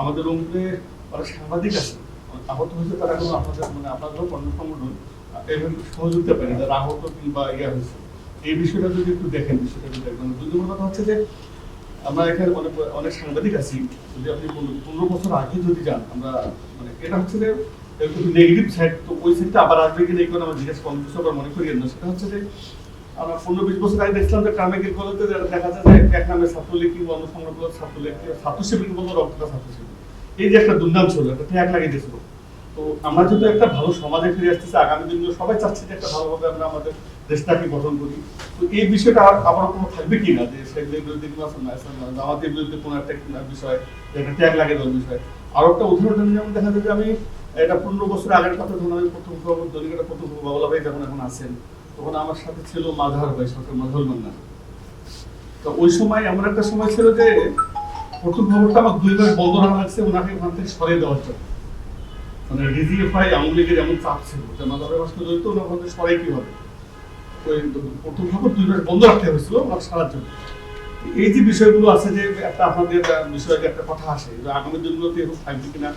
আমাদের রংপুরে অনেক সাংবাদিক আছে আহত হয়েছে, তারা কোনো আপনাদের মানে আপনাদেরও কর্ম সংগঠন এইভাবে সহযোগিতা পায়নি, যারা আহত কিংবা ইয়ে হয়েছে। এই বিষয়টা যদি একটু দেখেন, বিষয়টা একটু দেখবেন। দুই নম্বর কথা হচ্ছে যে আমরা এখানে অনেক অনেক সাংবাদিক আছি, যদি আপনি 15 বছর আগে যদি যান, আমরা মানে এটা হচ্ছে যে নেগেটিভ সাইড, তো ওই সাইডটা আবার আসবে কিনা এই কারণে আমরা জিজ্ঞেস কম কিছু আবার মনে করি না। সেটা হচ্ছে যে আমরা 15-20 বছর আগে দেখছিলাম যে কামেকের কলেজে দেখা যায় যে এক নামে ছাত্রলীগ কিংবা অন্য সংগঠন ছাত্রলীগ ছাত্র শিবির বলতে রক্তটা ছাত্র শিবির, এই যে একটা দুর্নাম ছিল, একটা ট্যাগ লাগিয়ে দিয়েছিল। তো আমরা যেহেতু একটা ভালো সমাজে ফিরে আসতেছি, আগামী দিনে সবাই চাচ্ছে যে একটা ভালোভাবে আমরা আমাদের দেশটাকে গঠন করি। তো এই বিষয়টা আবার কোনো থাকবে কিনা যে সেগুলোর বিরুদ্ধে জামাতের বিরুদ্ধে কোনো একটা বিষয়, একটা ট্যাগ লাগিয়ে দেওয়ার বিষয়। আরো একটা উদাহরণ যেমন দেখা যায় যে আমি এটা 15 বছর আগের কথা, যখন আমি প্রথম খবর দলিকাটা প্রথম খবর বাবুলা ভাই যখন এখন আছেন, তখন আমার সাথে ছিল মাঝহার ভাই, সরকার মাঝহার মান্না। তো ওই সময় এমন একটা সময় ছিল যে প্রথম খবরটা আমার 2 মাস বন্ধ রাখা লাগছে ওনাকে ওখান থেকে সরিয়ে দেওয়ার জন্য। মানে ডিজিএফআই আওয়ামী লীগের এমন চাপ ছিল যে মাঝহারের সাথে জড়িত, ওনার ওখান থেকে সরাই কি হবে, ওই প্রথম খবর 2 মাস বন্ধ রাখতে হয়েছিল ওনার সারার জন্য। এই যে বিষয়গুলো আছে যে একটা আপনাদের বিষয়ে একটা কথা আসে যে আগামী দিনগুলোতে এরকম থাকবে কিনা,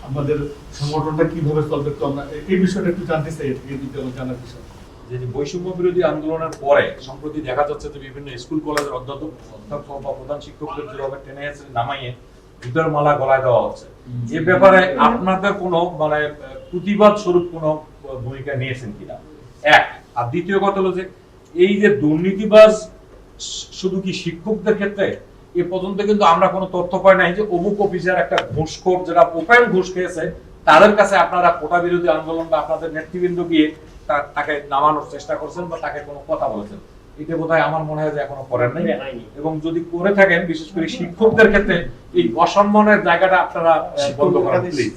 আমাদের সংগঠনটা কিভাবে চলবে, তো আমরা এই বিষয়টা একটু জানতে চাই, এর থেকে আমার জানার বিষয়। যে বৈষম্য বিরোধী আন্দোলনের পরে সম্প্রতি দেখা যাচ্ছে যে বিভিন্ন স্কুল কলেজের অধ্যাপক বা প্রধান শিক্ষকদের যেভাবে টেনে এসে নামাইয়ে জুতার মালা গলায় দেওয়া হচ্ছে, এ ব্যাপারে আপনাদের কোনো মানে প্রতিবাদ স্বরূপ কোনো ভূমিকা নিয়েছেন কিনা, এক। আর দ্বিতীয় কথা হলো যে এই যে দুর্নীতিবাজ শুধু কি শিক্ষকদের ক্ষেত্রে, এ পর্যন্ত কিন্তু আমরা কোনো তথ্য পাই নাই যে অমুক অফিসার একটা ঘুষখোর যারা ওপেন ঘুষ খেয়েছে তাদের কাছে আপনারা কোটা বিরোধী আন্দোলন বা আপনাদের নেতৃবৃন্দ গিয়ে তাকে নামানোর চেষ্টা করছেন বা তাকে কোনো কথা বলেছেন। এটা বোধহয় আমার মনে হয় যে এখনো করেন নাই, এবং যদি করে থাকেন বিশেষ করে শিক্ষকদের ক্ষেত্রে এই অসম্মানের জায়গাটা আপনারা বন্ধ করেন প্লিজ।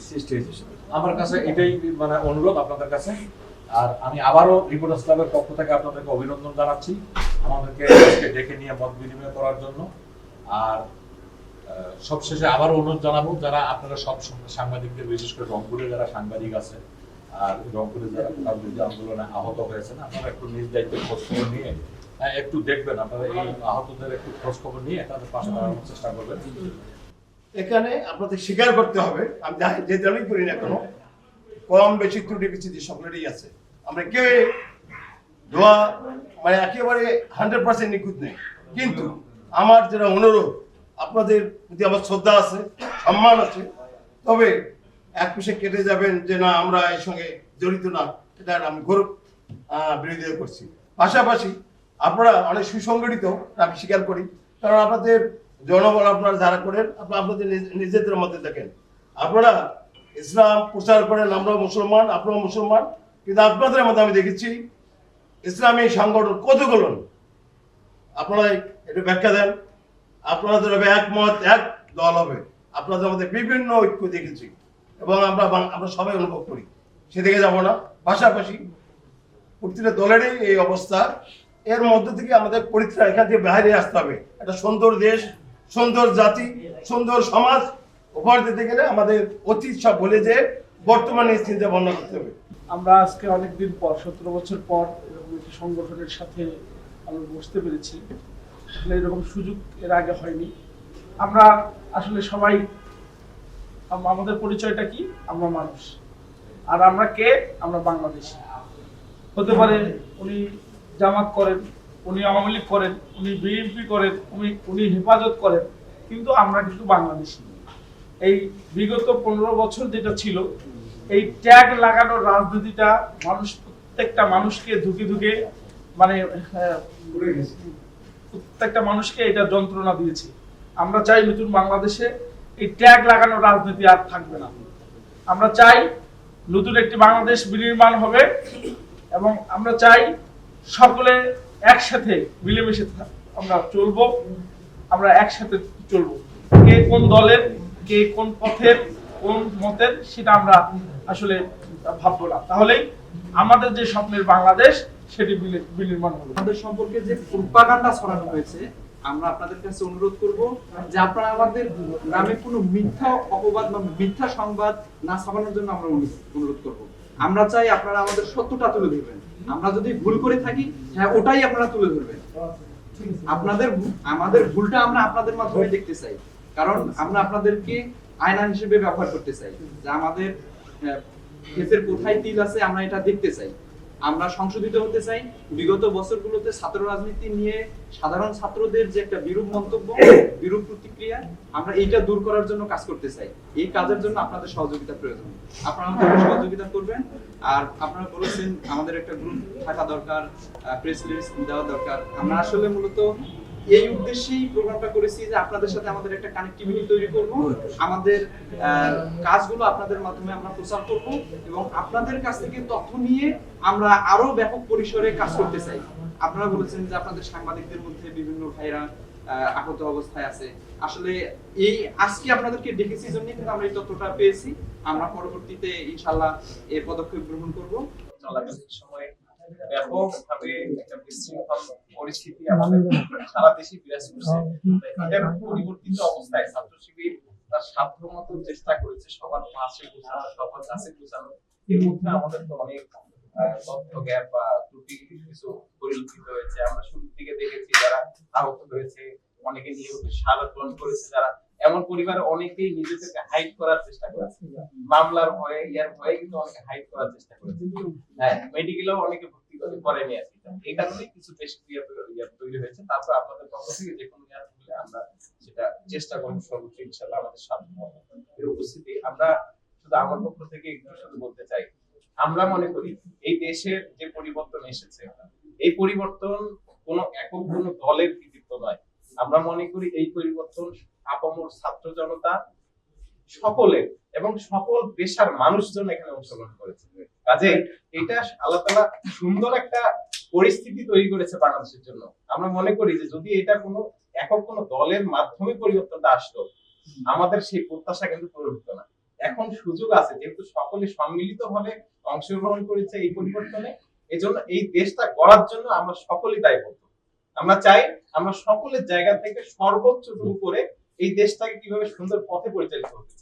আমার কাছে এটাই মানে অনুরোধ আপনাদের কাছে। আর আমি আবারও রিপোর্টার্স ক্লাবের পক্ষ থেকে আপনাদেরকে অভিনন্দন জানাচ্ছি আমাদেরকে আজকে ডেকে নিয়ে মত বিনিময় করার জন্য। আর সবশেষে আবারও অনুরোধ জানাবো, যারা আপনারা সব সাংবাদিকদের, বিশেষ করে রংপুরে যারা সাংবাদিক আছে আর রংপুরে যারা কোটা বিরোধী আন্দোলনে আহত হয়েছেন, আপনারা একটু নিজ দায়িত্বে খোঁজ খবর নিয়ে একটু দেখবেন, আপনারা এই আহতদের একটু খোঁজ খবর নিয়ে তাদের পাশে দাঁড়ানোর চেষ্টা করবেন। এখানে আপনাদের স্বীকার করতে হবে, আমি যে দলই করি না কেন, কম বেশি ত্রুটি বিচ্ছুতি সকলেরই আছে। আমরা কেউ ধোয়া মানে একেবারে 100% নিখুঁত নেই, কিন্তু আমার যেটা অনুরোধ, আপনাদের প্রতি আমার শ্রদ্ধা আছে, সম্মান আছে, তবে এক পেশে কেটে যাবেন যে না আমরা এর সঙ্গে জড়িত না, এটা আমি গৌরব বিরোধিতা করছি। পাশাপাশি আপনারা অনেক সুসংগঠিত, আমি স্বীকার করি, কারণ আপনাদের জনবল আপনারা যারা করেন আপনাদের নিজেদের মধ্যে দেখেন, আপনারা ইসলাম প্রচার করেন, আমরা মুসলমান, আপনারা মুসলমান, কিন্তু আপনাদের মধ্যে আমি দেখেছি ইসলামী সংগঠন কতগুলো, আপনারা একটু ব্যাখ্যা দেন। আপনাদের হবে একমত, এক দল হবে, আপনাদের মধ্যে বিভিন্ন ঐক্য দেখেছি এবং আমরা সবাই অনুভব করি, সেদিকে যাব না। পাশাপাশি প্রতিটা দলেরই এই অবস্থা, এর মধ্য থেকে আমাদের পরিত্রাণ, এখান থেকে বাইরে আসতে হবে। একটা সুন্দর দেশ, সুন্দর জাতি, সুন্দর সমাজ উপহার দিতে গেলে আমাদের অতীত সব বলে যে বর্তমানে চিন্তা ভাবনা করতে হবে। আমরা আজকে অনেকদিন পর, 17 বছর পর এরকম একটি সংগঠনের সাথে আমরা বসতে পেরেছি। আসলে এরকম সুযোগ এর আগে হয়নি। আমরা আসলে সবাই, আমাদের পরিচয়টা কি, আমরা মানুষ। আর আমরা কে, আমরা বাংলাদেশি। হতে পারে উনি জামাত করেন, উনি আওয়ামী লীগ করেন, উনি বিএনপি করেন, উনি হেফাজত করেন, কিন্তু আমরা কিন্তু বাংলাদেশি। এই বিগত 15 বছর যেটা ছিল, এই ট্যাগ লাগানোর রাজনীতিটা প্রত্যেকটা মানুষকে ধুকে মানে প্রত্যেকটা মানুষকে এটা যন্ত্রণা দিয়েছে। আমরা চাই নতুন বাংলাদেশে এই ট্যাগ লাগানোর রাজনীতি আর থাকবে না। আমরা চাই নতুন একটি বাংলাদেশ বিনির্মাণ হবে, এবং আমরা চাই সকলে একসাথে মিলেমিশে আমরা চলবো, আমরা একসাথে চলবো। কে কোন দলের, কে কোন পথের, কোন মতের, সেটা আমরা আসলে ভাববো না। তাহলেই আমাদের যে স্বপ্নের বাংলাদেশ সেটি বিনির্মাণ হবে। আমাদের সম্পর্কে যে প্রোপাগান্ডা ছড়ানো হয়েছে, আমরা আপনাদের কাছে অনুরোধ করব যে আপনারা আমাদের নামে কোনো মিথ্যা অপবাদ বা মিথ্যা সংবাদ না ছাপানোর জন্য আমরা অনুরোধ করব। আমরা চাই আপনারা আমাদের সত্যটা তুলে ধরবেন। আমরা যদি ভুল করে থাকি, হ্যাঁ ওটাই আপনারা তুলে ধরবেন। আমাদের ভুলটা আমরা আপনাদের মাধ্যমে দেখতে চাই, কারণ আমরা আপনাদেরকে আয়না হিসেবে ব্যবহার করতে চাই, যে আমাদের ক্ষেতের কোথায় তিল আছে আমরা এটা দেখতে চাই। আমরা সংশোধিত হতে চাই। বিগত বছরগুলোতে ছাত্র রাজনীতি নিয়ে সাধারণ ছাত্রদের যে একটা বিরূপ মন্তব্য, বিরূপ প্রতিক্রিয়া, আমরা এইটা দূর করার জন্য কাজ করতে চাই। এই কাজের জন্য আপনাদের সহযোগিতা প্রয়োজন। আপনারা আমাদের সহযোগিতা করবেন। আর আপনারা বলেছেন আমাদের একটা গ্রুপ থাকা দরকার, প্রেস রিলিজ দেওয়া দরকার। আমরা আসলে মূলত এই উদ্দেশ্যেই প্রোগ্রামটা করেছি যে আপনাদের সাথে আমাদের একটা কানেক্টিভিটি তৈরি করব, আমাদের কাজগুলো আপনাদের মাধ্যমে আমরা প্রচার করব এবং আপনাদের কাছ থেকে তথ্য নিয়ে আমরা আরো ব্যাপক পরিসরে কাজ করতে চাই। আপনারা বলেছেন যে আপনাদের সাংবাদিকদের মধ্যে বিভিন্ন ভাইরা আহত অবস্থায় আছে। আসলে এই আজকে আপনাদেরকে ডেকেছি জন্য কিন্তু আমরা এই তথ্যটা পেয়েছি। আমরা পরবর্তীতে ইনশাআল্লাহ এই পদক্ষেপ গ্রহণ করব। চলাকালীন সময়ে ব্যাপকভাবে একটা বিশৃঙ্খল পরিস্থিতি আমাদের সারা দেশে বিরাজ করছে। এটার পরিবর্তিত অবস্থায় ছাত্র শিবির তার সাধ্যমতো চেষ্টা করেছে সবার পাশে বোঝানো, সবার কাছে বোঝানো। এর মধ্যে আমাদের তো অনেক তথ্য গ্যাপ বা ত্রুটি কিছু পরিলক্ষিত হয়েছে। আমরা শুরুর দিকে দেখেছি যারা আহত হয়েছে, অনেকে নিয়মিত সারা গ্রহণ করেছে, যারা এমন পরিবারে অনেকেই নিজেদেরকে হাইড করার চেষ্টা করেছে, মামলার ভয়ে ইয়ার ভয়ে কিন্তু অনেকে হাইড করার চেষ্টা করেছে। হ্যাঁ, মেডিকেলেও অনেকে ভর্তি করেনি আর কি। এই কারণে কিছু বেশ তৈরি হয়েছে। তারপর আপনাদের পক্ষ থেকে যে কোনো ইয়ার হলে আমরা সেটা চেষ্টা করবো সর্বোচ্চ ইনশাআল্লাহ আমাদের সাধ্যমতো এর উপস্থিতি। আমরা শুধু আমার পক্ষ থেকে একটু শুধু বলতে চাই, আমরা মনে করি এই দেশের যে পরিবর্তন এসেছে, এই পরিবর্তন কোনো একক কোনো দলের কৃতিত্ব নয়। আমরা মনে করি এই পরিবর্তন আপামর ছাত্র জনতা সকলের এবং সকল পেশার মানুষজন এখানে অংশগ্রহণ করেছে। কাজে এটা আল্লাহ তাআলা সুন্দর একটা পরিস্থিতি তৈরি করেছে বাংলাদেশের জন্য। আমরা মনে করি যে যদি এটা কোনো একক কোনো দলের মাধ্যমে পরিবর্তনটা আসতো, আমাদের সেই প্রত্যাশা কিন্তু পূরণ হতো না। এখন সুযোগ আছে, যেহেতু সকলে সম্মিলিতভাবে অংশগ্রহণ করেছে এই পরিবর্তনে, এজন্য এই দেশটা গড়ার জন্য আমরা সকলেই দায়বদ্ধ। আমরা চাই আমরা সকলের জায়গা থেকে সর্বোচ্চটুকু করে এই দেশটাকে কিভাবে সুন্দর পথে পরিচালিত হতে।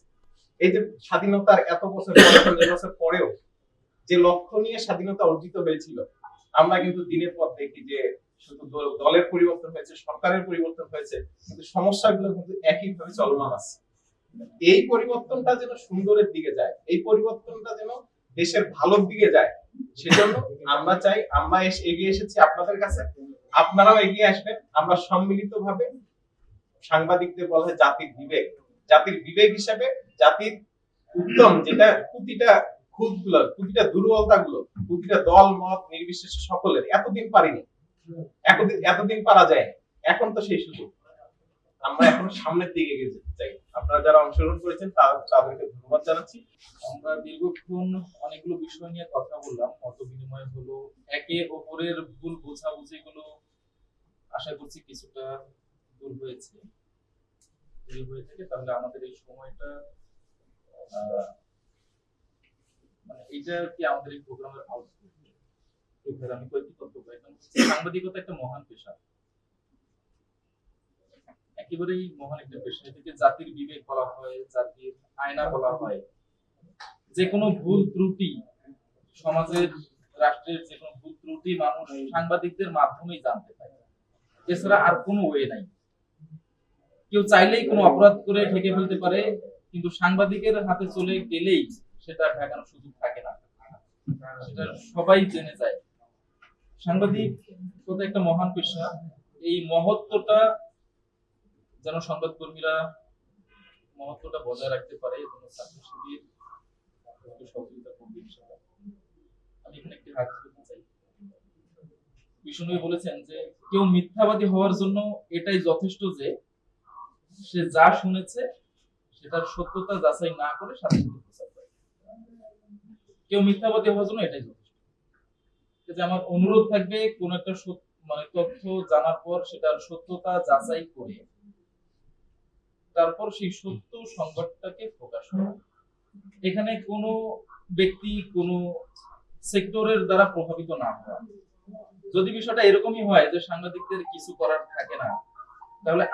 এই যে স্বাধীনতার এত বছর বছর পরেও যে লক্ষ্য নিয়ে স্বাধীনতা অর্জিত হয়েছিল, আমরা কিন্তু দিনের পর দেখি যে শুধু দলের পরিবর্তন হয়েছে, সরকারের পরিবর্তন হয়েছে, কিন্তু সমস্যাগুলো কিন্তু একইভাবে চলমান আছে। এই পরিবর্তনটা যেন সুন্দরের দিকে যায়, এই পরিবর্তনটা যেন দেশের ভালোর দিকে যায়, সেজন্য আমরা চাই, আমরা এগিয়ে এসেছি আপনাদের কাছে, আপনারাও এগিয়ে আসবেন। আমরা সম্মিলিতভাবে, সাংবাদিকদের বলা হয় জাতির বিবেক, জাতির বিবেক হিসেবে জাতির উত্তম যেটা প্রতিটা খুঁতগুলো, প্রতিটা দুর্বলতা গুলো, প্রতিটা দল মত নির্বিশেষে সকলের এতদিন পারিনি, এতদিন পারা যায়, এখন তো সেই সুযোগ। আমরা এখন সামনের দিকে এগিয়ে যেতে চাই। আপনারা যারা অংশগ্রহণ করেছেন তাদেরকে ধন্যবাদ জানাচ্ছি। আমরা দীর্ঘক্ষণ অনেকগুলো বিষয় নিয়ে কথা বললাম, মত বিনিময় হলো, একে অপরের ভুল বোঝাবুঝি গুলো আশা করছি কিছুটা দূর হয়েছে। যদি হয়ে থাকে তাহলে আমাদের এই সময়টা মানে এটা কি আমাদের এই প্রোগ্রামের আউটপুট। আমি কয়েকটি তথ্য পাই। সাংবাদিকতা একটা মহান পেশা, একেবারেই মহান একটা পেশা। এটাকে জাতির বিবেক বলা হয়, জাতির আয়না বলা হয়। যে কোনো ভুল ত্রুটি সমাজের, রাষ্ট্রের যে কোনো ভুল ত্রুটি মানুষ সাংবাদিকদের মাধ্যমেই জানতে পায়, এছাড়া আর কোনো ওয়ে নাই। কেউ চাইলেই কোনো অপরাধ করে ঢেকে ফেলতে পারে, কিন্তু সাংবাদিকের হাতে চলে গেলেই সেটা ঢাকানোর সুযোগ থাকে না, সেটা সবাই জেনে যায়। সাংবাদিক কত একটা মহান পেশা, এই মহত্বটা যেন সংবাদকর্মীরা মহত্বটা বজায় রাখতে পারে, এবং ছাত্র শিবির সহযোগিতা করবে। আমি এখানে একটি হাত তুলতে চাই। বিষ্ণু বলেছেন যে কেউ মিথ্যাবাদী হওয়ার জন্য এটাই যথেষ্ট যে সে যা শুনেছে সেটার সত্যতা যাচাই না করে সাথে সাথে প্রচার করে। কেউ মিথ্যাবাদী হওয়ার জন্য এটাই যথেষ্ট। যে আমার অনুরোধ থাকবে কোন একটা মানে তথ্য জানার পর সেটার সত্যতা যাচাই করে তারপর সেই সত্য সংবাদটাকে প্রকাশ করা। এখানে কোনো ব্যক্তি কোনো সেক্টরের দ্বারা প্রভাবিত না হওয়া। যদি বিষয়টা এরকমই হয় যে সাংবাদিকদের কিছু করার থাকে না, তাহলে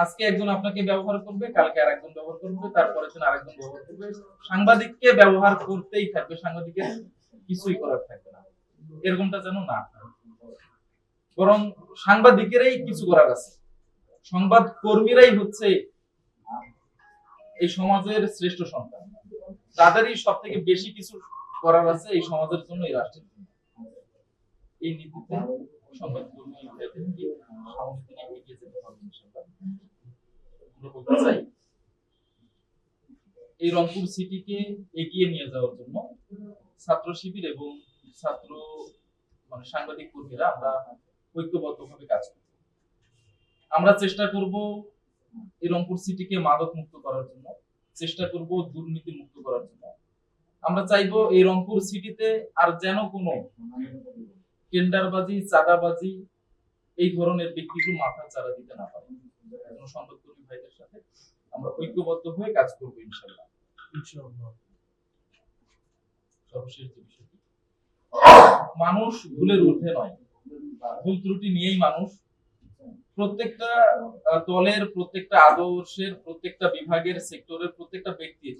আজকে একজন আপনাকে ব্যবহার করবে, কালকে আরেকজন ব্যবহার করবে, তারপরের দিন আরেকজন ব্যবহার করবে। সাংবাদিককে ব্যবহার করতেই থাকবে, সাংবাদিকের কিছুই করার থাকবে না। এরকমটা যেন না হয়, বরং সাংবাদিকেরই কিছু করার আছে। সংবাদ কর্মীরাই হচ্ছে এই সমাজের শ্রেষ্ঠ সন্তান, তাদেরই সব থেকে বেশি কিছু করার আছে এই সমাজের জন্য, এই রাষ্ট্রের জন্য। এই নীতিতে সংবাদকর্মী ভাইদেরকে সামনের দিনে এগিয়ে যেতে হবে ইনশাআল্লাহ। আমরা বলতে চাই এই রংপুর সিটিকে এগিয়ে নিয়ে যাওয়ার জন্য ছাত্র শিবির এবং ছাত্র সাংবাদিক কর্মীরা আমরা ঐক্যবদ্ধভাবে কাজ করব। আমরা চেষ্টা করব এই রংপুর সিটিকে মাদক মুক্ত করার জন্য, চেষ্টা করব দুর্নীতি মুক্ত করার জন্য। আমরা চাইবো এই রংপুর সিটিতে আর যেন কোনো টেন্ডারবাজি, চাঁদাবাজি এই ধরনের ব্যক্তিগুলো মাথা চারা দিতে না পারে। সংবাদকর্মী ভাইদের সাথে আমরা ঐক্যবদ্ধ হয়ে কাজ করব ইনশাআল্লাহ। সর্বশেষ যে বিষয়টি, মানুষ ভুলের ঊর্ধ্বে নয়, ভুল ত্রুটি নিয়েই মানুষ। প্রত্যেকটা দলের, প্রত্যেকটা আদর্শের, প্রত্যেকটা বিভাগের, সেক্টরের প্রত্যেকটা ব্যক্তির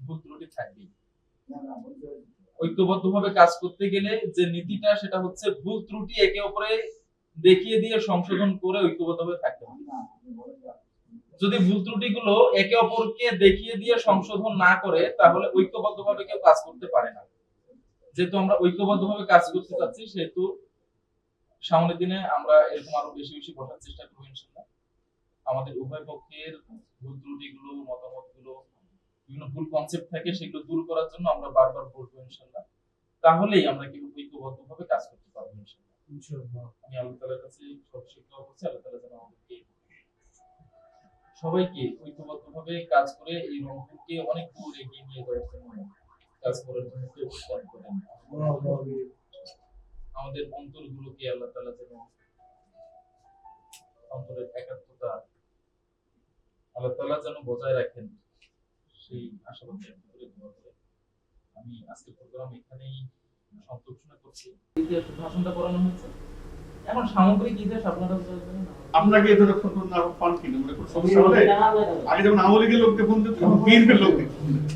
ভুল ত্রুটি থাকবেই। ঐক্যবদ্ধভাবে কাজ করতে গেলে যে নীতিটা, সেটা হচ্ছে ভুল ত্রুটি একে অপরে দেখিয়ে দিয়ে সংশোধন করে ঐক্যবদ্ধভাবে থাকতে হবে। যদি ভুল ত্রুটিগুলো একে অপরকে দেখিয়ে দিয়ে সংশোধন না করে, তাহলে ঐক্যবদ্ধভাবে কেউ কাজ করতে পারে না। যেহেতু আমরা ঐক্যবদ্ধভাবে কাজ করতে চাচ্ছি, সেহেতু সামনের দিনে আমরা এরকম আরো বেশি বেশি বসার চেষ্টা করবো ইনশাআল্লাহ। আমাদের উভয় পক্ষের ভুল ত্রুটিগুলো, মতামতগুলো, বিভিন্ন ভুল কনসেপ্ট থাকে, সেগুলো দূর করার জন্য আমরা বারবার বলবো ইনশাআল্লাহ। তাহলেই আমরা কিন্তু ঐক্যবদ্ধভাবে কাজ করতে পারবো ইনশাআল্লাহ। আমি আল্লাহ তাআলার কাছে সবশেষ দোয়া করছি, আল্লাহ তাআলা যেন আমাদেরকে সবাইকে ঐক্যবদ্ধভাবে কাজ করে এই রংপুরকে অনেক দূর এগিয়ে নিয়ে যাওয়ার জন্য কাজ করার জন্য প্রস্তাব করেন। আমাদের অন্তরগুলোকে আল্লাহ তাআলা যেন অন্তরের একাত্মতা আল্লাহ তাআলা যেন বজায় রাখেন, সেই আশাবাদ ব্যক্ত করে দোয়া করে আমি আজকের প্রোগ্রাম এখানেই সমাপ্ত ঘোষণা করছি। ইতিহাস ভাষণটা পড়ানো হয়েছে, এখন সামগ্রিক ইতিহাস আপনারা জানেন না। আপনাকে এই ধরনের ফোন না পান কিনা, মানে কোনো সমস্যা হলে আগে যেমন আওয়ামী লীগের লোককে ফোন দিত, এখন বিএনপির লোককে ফোন দিত।